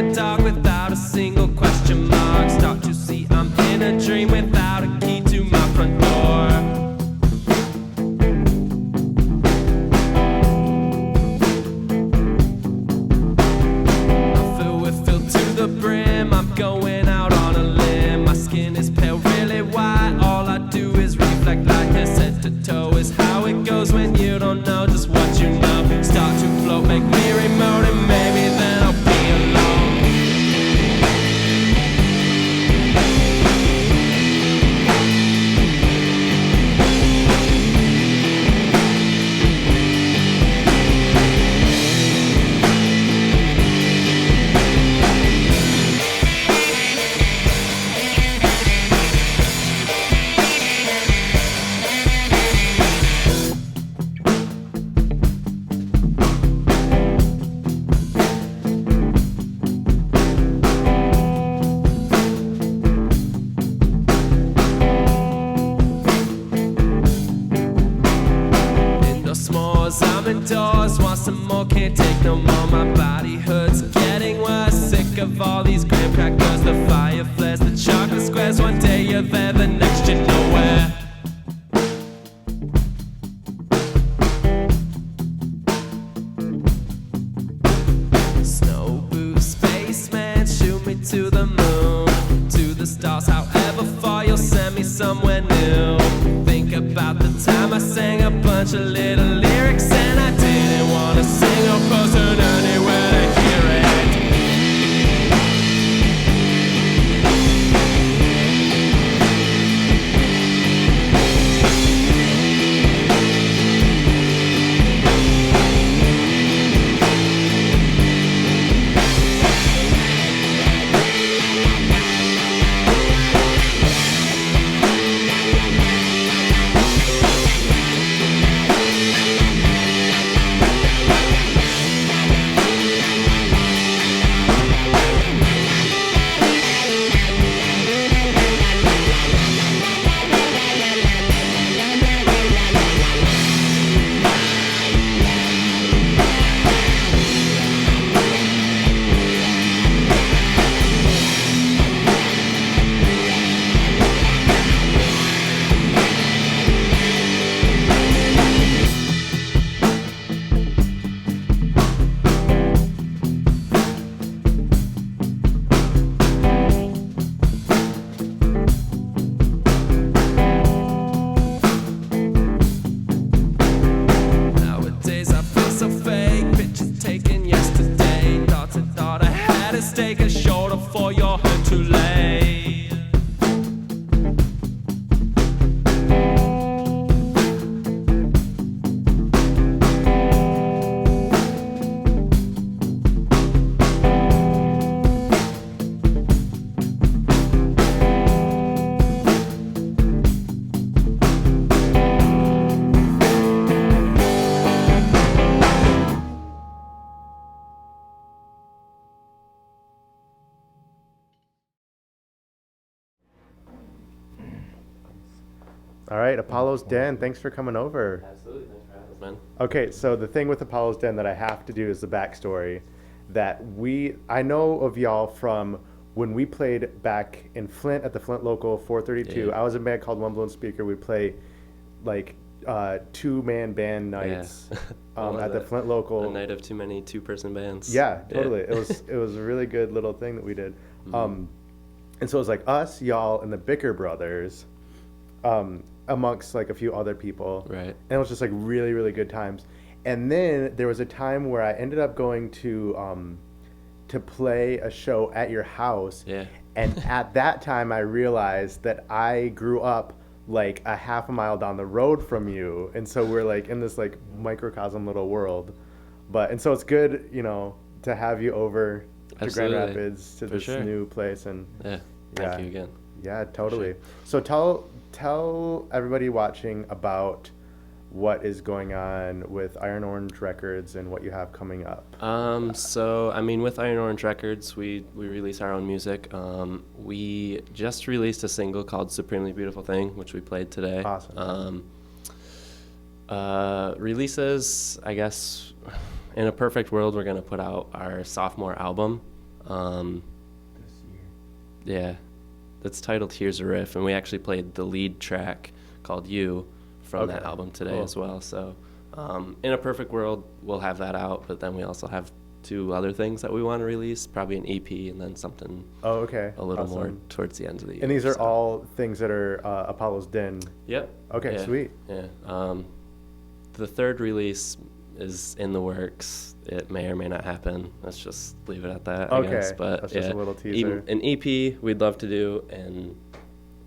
the dark without a single question mark. Start to see I'm in a dream without a key to my front door. I fill with filth to the brim, I'm going out on a limb. My skin is pale, really white, all I do is reflect like this. Head to toe is how it goes when you don't know just what you know. Start to float, make me remote, and maybe then I'll be alone. I'm indoors, want some more, can't take no more. My body hurts, getting worse. Sick of all these graham crackers, the fire flares, the chocolate squares. One day you're there, the next you're nowhere. Snow boots, spaceman, shoot me to the moon, to the stars. However far, you'll send me somewhere new. Think about the time I sang a bunch of little lyrics and I didn't want a single person anywhere to hear it. Take a shoulder for your hurt to lay. All right, Apollo's Den, thanks for coming over. Absolutely, thanks for having us, man. Okay, so the thing with Apollo's Den that I have to do is the backstory. That I know of y'all from when we played back in Flint at the Flint Local 432. Yeah. I was in a band called One Blown Speaker. We play like 2-man band nights at the Flint Local. A night of too many 2-person bands. Yeah, totally. It was a really good little thing that we did. And so it was like us, y'all, and the Bicker Brothers. Amongst like a few other people. Right. And it was just like really, really good times. And then there was a time where I ended up going to play a show at your house. Yeah. And at that time I realized that I grew up like a half a mile down the road from you. And so we're like in this like microcosm little world. And so it's good, to have you over to Absolutely. Grand Rapids to For this sure. new place. And Thank you again. Yeah, totally. So tell everybody watching about what is going on with Iron Orange Records and what you have coming up. So I mean, with Iron Orange Records, we release our own music. We just released a single called Supremely Beautiful Thing, which we played today. Awesome. Releases, I guess, in a perfect world, we're gonna put out our sophomore album This year. Yeah, it's titled Here's a Riff, and we actually played the lead track called You from that album today as well. So in a perfect world, we'll have that out, but then we also have 2 other things that we want to release, probably an EP and then something a little more towards the end of the year. And these are all things that are Apollo's Den. Yep. Okay, yeah. sweet. Yeah. The 3rd release is in the works. It may or may not happen. Let's just leave it at that, I guess. But that's just a little teaser. An EP we'd love to do, and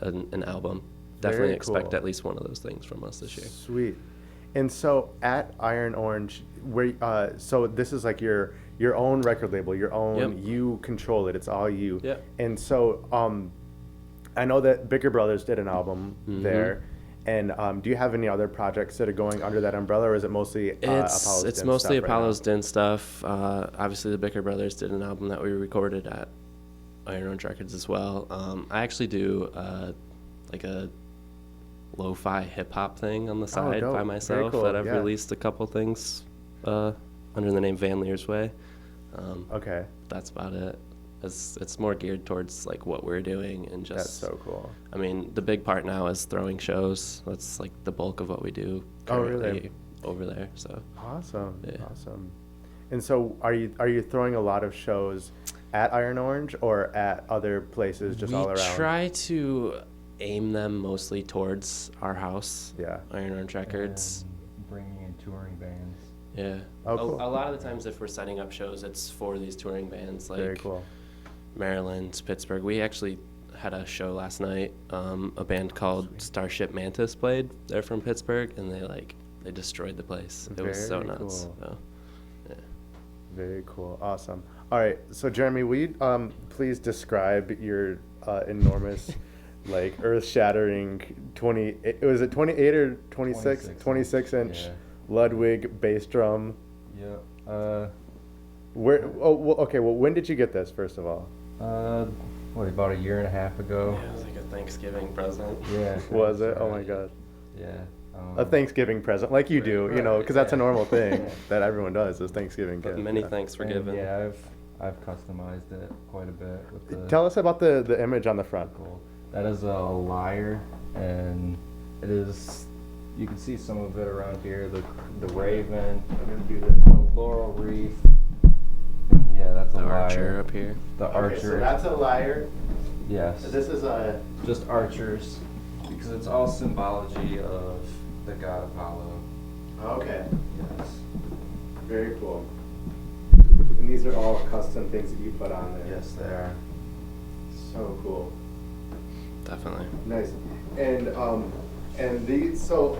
an album. Definitely Very expect cool. at least one of those things from us this year. Sweet. And so at Iron Orange, where so this is like your own record label, your own. Yep. You control it. It's all you. Yep. And so I know that Bicker Brothers did an album there. And do you have any other projects that are going under that umbrella, or is it mostly Apollo's Den It's mostly stuff right Apollo's Den stuff. Obviously, the Bicker Brothers did an album that we recorded at Iron Orange Records as well. I actually do like a lo-fi hip-hop thing on the side dope. by Very myself cool. that I've Yeah. released a couple things under the name Van Leer's Way. Okay. That's about it. It's more geared towards like what we're doing, and just That's so cool. I mean, the big part now is throwing shows. That's like the bulk of what we do currently over there. So Awesome. Yeah. Awesome. And so are you throwing a lot of shows at Iron Orange or at other places just all around? We try to aim them mostly towards our house, Yeah. Iron Orange Records. And bringing in touring bands. Yeah. Oh, cool. A lot of the times if we're setting up shows, it's for these touring bands like Very cool. Maryland, Pittsburgh. We actually had a show last night. A band called Starship Mantis played. They're from Pittsburgh, and they destroyed the place. It was so Very nuts. cool. So, yeah. Very cool. Awesome. All right. So Jeremy, will you please describe your enormous, like earth-shattering 28 or 26 26-inch Yeah. Ludwig bass drum? Yep. Where? Oh, well, okay. Well, when did you get this? First of all, About a year and a half ago. Yeah, it was like a Thanksgiving present. Yeah. was it? Oh my God. Yeah. A Thanksgiving present, like you do, you know, because that's a normal thing that everyone does is Thanksgiving But gift. many Yeah. thanks for And giving. yeah, I've customized it quite a bit with the Tell us about the image on the front. gold. That is a lyre, and it is. You can see some of it around here. The raven. I'm gonna do the laurel wreath. Yeah, that's a The lyre. archer up here. The Okay, archer. so that's a lyre. Yes. This is a. Just archers, because it's all symbology of the god Apollo. Okay. Yes. Very cool. And these are all custom things that you put on there. Yes, they are. So cool. Definitely. Nice. And these. So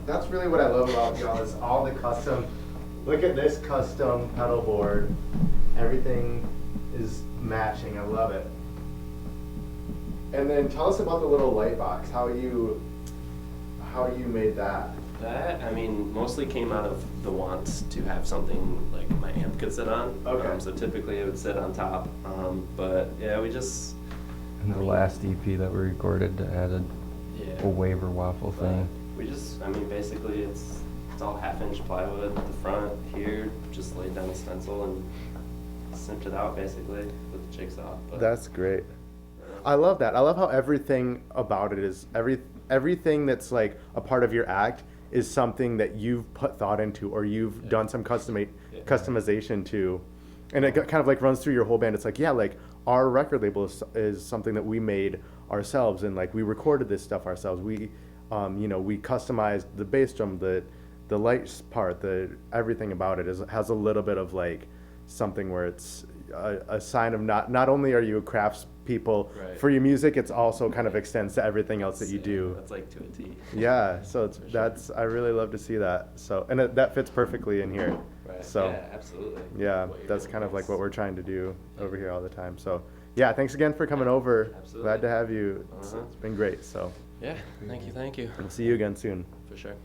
that's really what I love about y'all is all the custom. Look at this custom pedal board. Everything is matching. I love it. And then tell us about the little light box. How you made that. That, I mean, mostly came out of the want to have something like my amp could sit on. Okay. So typically it would sit on top. But yeah, we just. And the last EP that we recorded added Yeah. a waiver waffle thing. We just, I mean, basically it's all 1/2-inch plywood at the front here, just laid down a stencil and snipped it out basically with the jigsaw. But That's great. I love that. I love how everything about it is everything that's like a part of your act is something that you've put thought into or you've done some customization to, and it kind of like runs through your whole band. It's like, yeah, like our record label is something that we made ourselves, and like we recorded this stuff ourselves. We we customized the bass drum, the lights part, everything about it has a little bit of like something where it's a sign of not only are you a crafts people for your music, it's also kind of extends to everything else that you do. That's like to a T. Yeah, so I really love to see that. So and that fits perfectly in here. Right. So yeah, absolutely. yeah, What you're that's doing kind of like is- what we're trying to do over here all the time. So yeah, thanks again for coming over. Absolutely. Glad to have you. Uh-huh. It's been great. So Yeah, thank you. we'll see you again soon. For sure.